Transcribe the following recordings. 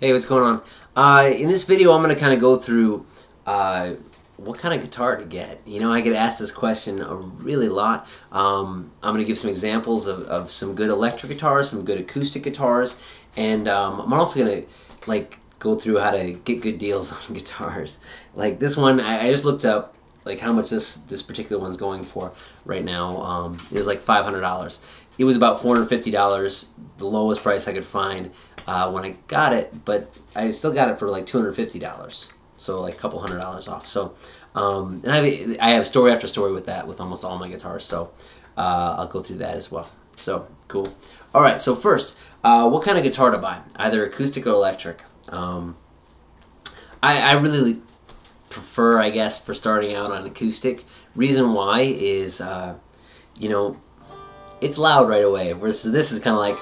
Hey, what's going on? In this video, I'm going to kind of go through what kind of guitar to get. I get asked this question a really lot. I'm going to give some examples of some good electric guitars, some good acoustic guitars, and I'm also going to go through how to get good deals on guitars. Like this one, I just looked up like how much this particular one's going for right now. It was like $500. It was about $450, the lowest price I could find when I got it, but I still got it for like $250, so like a couple $100 off. So, and I have story after story with that with almost all my guitars. So I'll go through that as well. So cool. All right. So first, what kind of guitar to buy? Either acoustic or electric. I really prefer, I guess, for starting out on acoustic. Reason why is, it's loud right away. Versus this is kind of like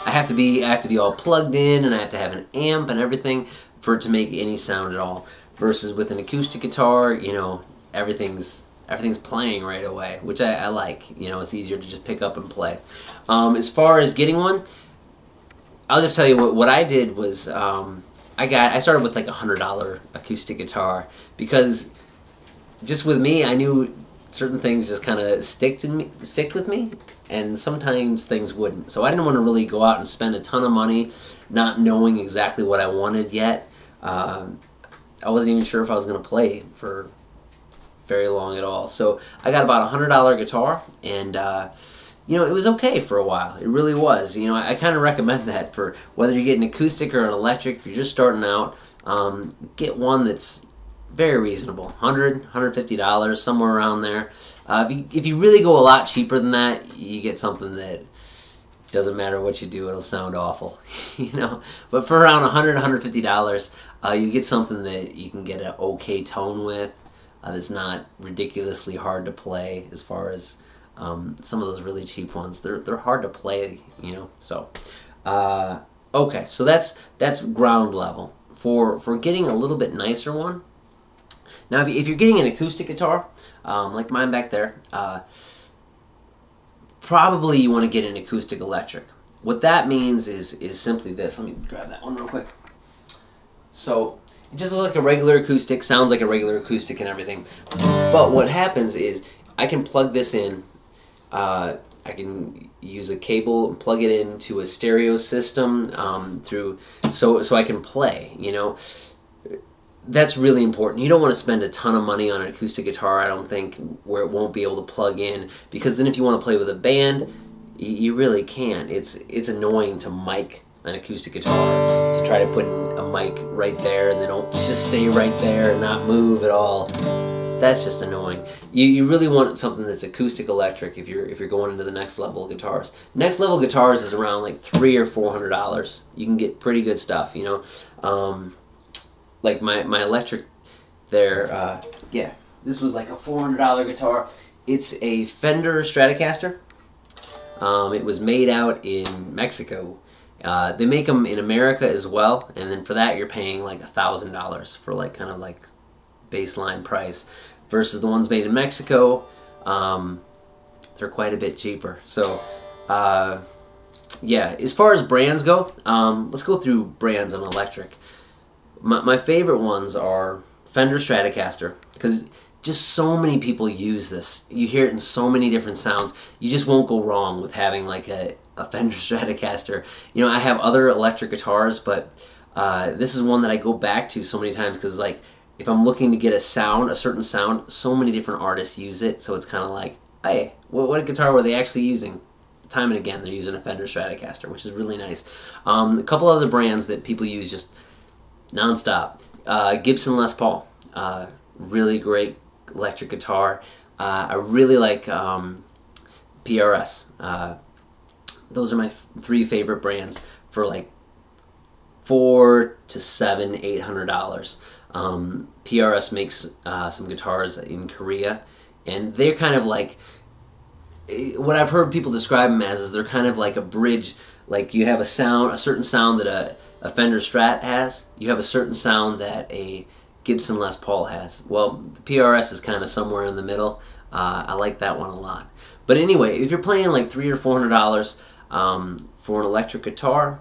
I have to be all plugged in, and I have to have an amp and everything for it to make any sound at all. Versus with an acoustic guitar, everything's playing right away, which I like. It's easier to just pick up and play. As far as getting one, I'll just tell you what I did was I started with like $100 acoustic guitar because just with me, I knew certain things just kind of stick with me, and sometimes things wouldn't. So I didn't want to really go out and spend a ton of money, not knowing exactly what I wanted yet. I wasn't even sure if I was going to play for very long at all. So I got about $100 guitar, and it was okay for a while. It really was. I kind of recommend that for whether you get an acoustic or an electric. If you're just starting out, get one that's very reasonable, $100, $150, somewhere around there. If you really go a lot cheaper than that, you get something that doesn't matter what you do, it'll sound awful, But for around $100, $150, you get something that you can get an okay tone with, that's not ridiculously hard to play. As far as some of those really cheap ones, they're hard to play, So, okay, so that's ground level. For getting a little bit nicer one. Now, if you're getting an acoustic guitar, like mine back there, probably you want to get an acoustic electric. What that means is simply this. Let me grab that one real quick. So, it just looks like a regular acoustic, sounds like a regular acoustic and everything. But what happens is, I can plug this in, I can use a cable and plug it into a stereo system so I can play, That's really important. You don't want to spend a ton of money on an acoustic guitar, I don't think, where it won't be able to plug in, because then if you want to play with a band, you really can't. It's annoying to mic an acoustic guitar, to try to put a mic right there and then it'll just stay right there and not move at all. That's just annoying. You really want something that's acoustic electric if you're going into the next level guitars. Next level guitars is around like $300 or $400. You can get pretty good stuff, Like my electric there, yeah, this was like a $400 guitar. It's a Fender Stratocaster. It was made out in Mexico. They make them in America as well, and then for that you're paying like $1,000 for like kind of like baseline price, versus the ones made in Mexico. They're quite a bit cheaper. So yeah, as far as brands go, let's go through brands on electric. My favorite ones are Fender Stratocaster, because just so many people use this. You hear it in so many different sounds. You just won't go wrong with having like a Fender Stratocaster. I have other electric guitars, but this is one that I go back to so many times, because like if I'm looking to get a certain sound, so many different artists use it. So it's kind of like, hey, what guitar were they actually using? Time and again, they're using a Fender Stratocaster, which is really nice. A couple other brands that people use just non-stop. Gibson Les Paul, really great electric guitar. I really like PRS. Those are my three favorite brands for like $400 to $700, $800. PRS makes some guitars in Korea, and they're kind of like, what I've heard people describe them as is they're kind of like a bridge. Like you have a certain sound that a Fender Strat has. You have a certain sound that a Gibson Les Paul has. Well, the PRS is kind of somewhere in the middle. I like that one a lot. But anyway, if you're playing like $300 or $400 for an electric guitar,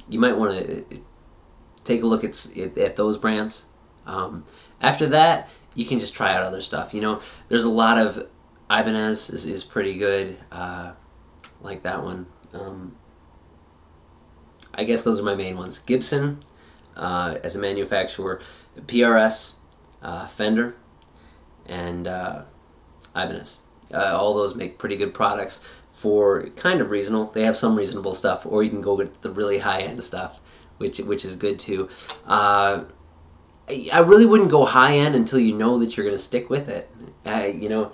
you might want to take a look at those brands. After that, you can just try out other stuff. You know, there's a lot of Ibanez is pretty good. Like that one. I guess those are my main ones. Gibson, as a manufacturer, PRS, Fender, and Ibanez. All those make pretty good products for kind of reasonable. They have some reasonable stuff, or you can go get the really high-end stuff, which is good too. I really wouldn't go high-end until you know that you're going to stick with it. You know,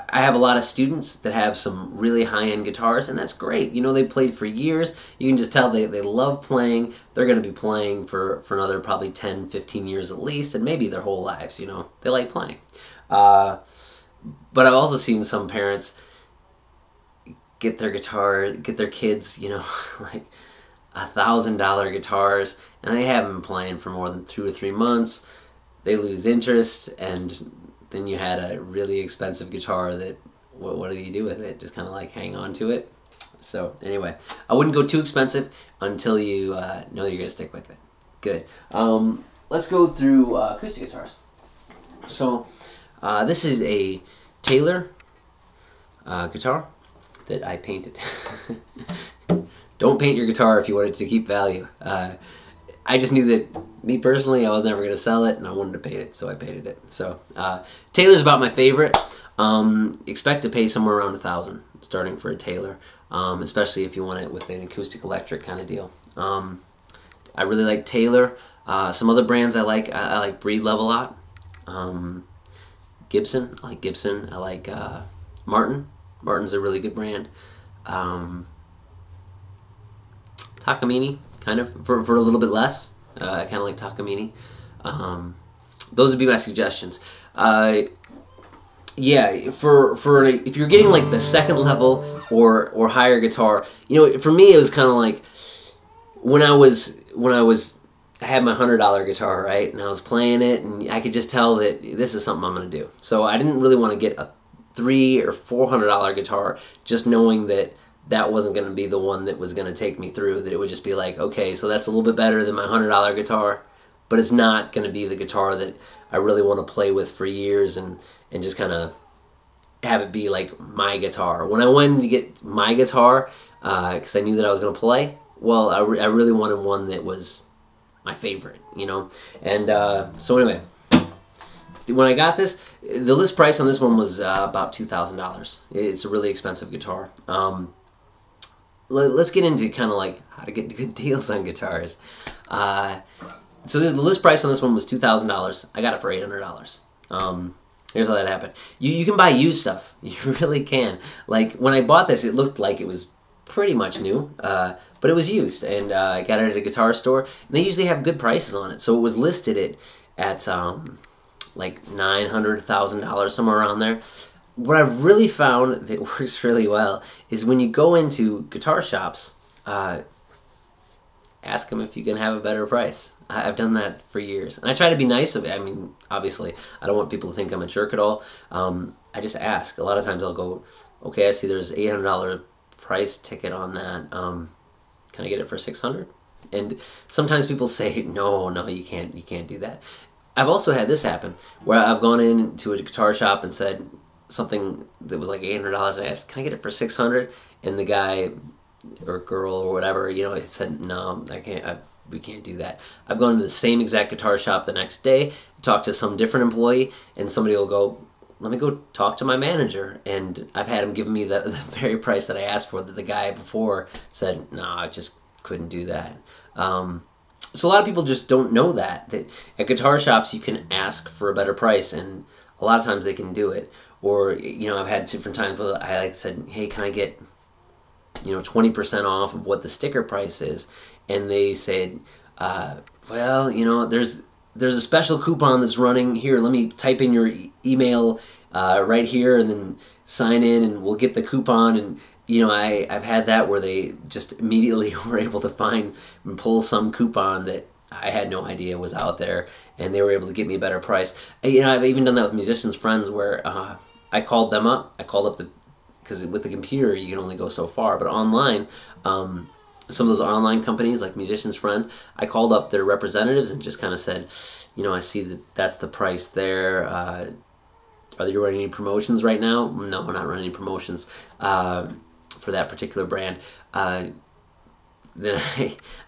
I have a lot of students that have some really high-end guitars, and that's great. You know, they played for years. You can just tell they love playing. They're going to be playing for another probably 10, 15 years at least, and maybe their whole lives, you know. They like playing. But I've also seen some parents get their kids, you know, like $1,000 guitars, and they have them playing for more than 2 or 3 months. They lose interest, and then you had a really expensive guitar that, what do you do with it? Just kind of like hang on to it. So anyway, I wouldn't go too expensive until you know that you're going to stick with it. Good. Let's go through acoustic guitars. So this is a Taylor guitar that I painted. Don't paint your guitar if you want it to keep value. I just knew that, me personally, I was never going to sell it, and I wanted to paint it, so I painted it. So Taylor's about my favorite. Expect to pay somewhere around $1,000 starting for a Taylor, especially if you want it with an acoustic electric kind of deal. I really like Taylor. Some other brands I like Breedlove a lot. Gibson, I like Gibson. I like Martin. Martin's a really good brand. Takamine, kind of, for a little bit less. I kind of like Takamine. Those would be my suggestions. Yeah, if you're getting like the second level or higher guitar, you know, for me it was kind of like when I had my $100 guitar, right, and I was playing it, and I could just tell that this is something I'm gonna do. So I didn't really want to get a $300 or $400 guitar, just knowing that that wasn't going to be the one that was going to take me through, that it would just be like, okay, so that's a little bit better than my $100 guitar, but it's not going to be the guitar that I really want to play with for years and just kind of have it be like my guitar. When I wanted to get my guitar, because I knew that I was going to play, well, I really wanted one that was my favorite, you know? And so anyway, when I got this, the list price on this one was about $2,000. It's a really expensive guitar. Let's get into kind of like how to get good deals on guitars. So the list price on this one was $2,000. I got it for $800. Here's how that happened. You can buy used stuff. You really can. Like when I bought this, it looked like it was pretty much new, but it was used, and I got it at a guitar store. And they usually have good prices on it, so it was listed at like $900, $1,000, somewhere around there. What I've really found that works really well is when you go into guitar shops, ask them if you can have a better price. I've done that for years, and I try to be nice. I mean, obviously, I don't want people to think I'm a jerk at all. I just ask. A lot of times I'll go, okay, I see there's $800 price ticket on that. Can I get it for $600? And sometimes people say, no, you can't do that. I've also had this happen where I've gone into a guitar shop and said something that was like $800, and I asked, can I get it for $600? And the guy or girl or whatever, you know, it said, no, I can't. We can't do that. I've gone to the same exact guitar shop the next day, talked to some different employee, and somebody will go, let me go talk to my manager. And I've had him give me the very price that I asked for, that the guy before said, no, I just couldn't do that. So a lot of people just don't know that at guitar shops you can ask for a better price, and a lot of times they can do it. Or, you know, I've had different times where I said, hey, can I get, 20% off of what the sticker price is? And they said, well, there's a special coupon that's running here. Let me type in your email right here and then sign in, and we'll get the coupon. And I've had that where they just immediately were able to find and pull some coupon that I had no idea was out there, and they were able to get me a better price. I've even done that with musicians friends where I called them up. Because with the computer you can only go so far, but online some of those online companies like Musician's Friend, I called up their representatives and just kind of said, I see that that's the price there. Are you running any promotions right now? No, we're not running any promotions for that particular brand. Then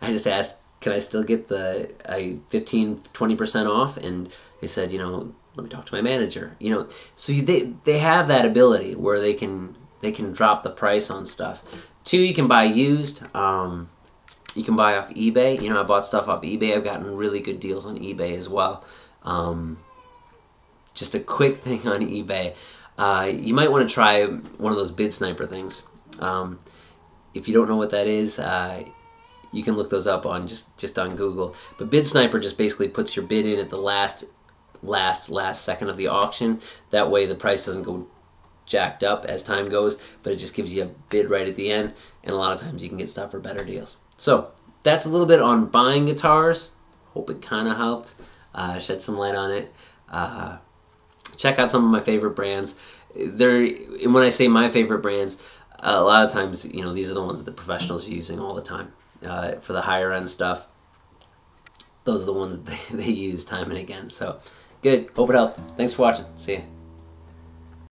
I just asked, can I still get the 15-20% off? And they said, let me talk to my manager. So they have that ability where they can drop the price on stuff. Two, you can buy used. You can buy off eBay. I bought stuff off eBay. I've gotten really good deals on eBay as well. Just a quick thing on eBay. You might want to try one of those bid sniper things. If you don't know what that is, you can look those up on just on Google. But bid sniper just basically puts your bid in at the last second of the auction. That way the price doesn't go jacked up as time goes, but it just gives you a bid right at the end, and a lot of times you can get stuff for better deals. So that's a little bit on buying guitars. Hope it kind of helped, shed some light on it. Check out some of my favorite brands. When I say my favorite brands, a lot of times, these are the ones that the professionals are using all the time. For the higher end stuff, those are the ones that they use time and again. So, good. Hope it helped. Thanks for watching. See ya.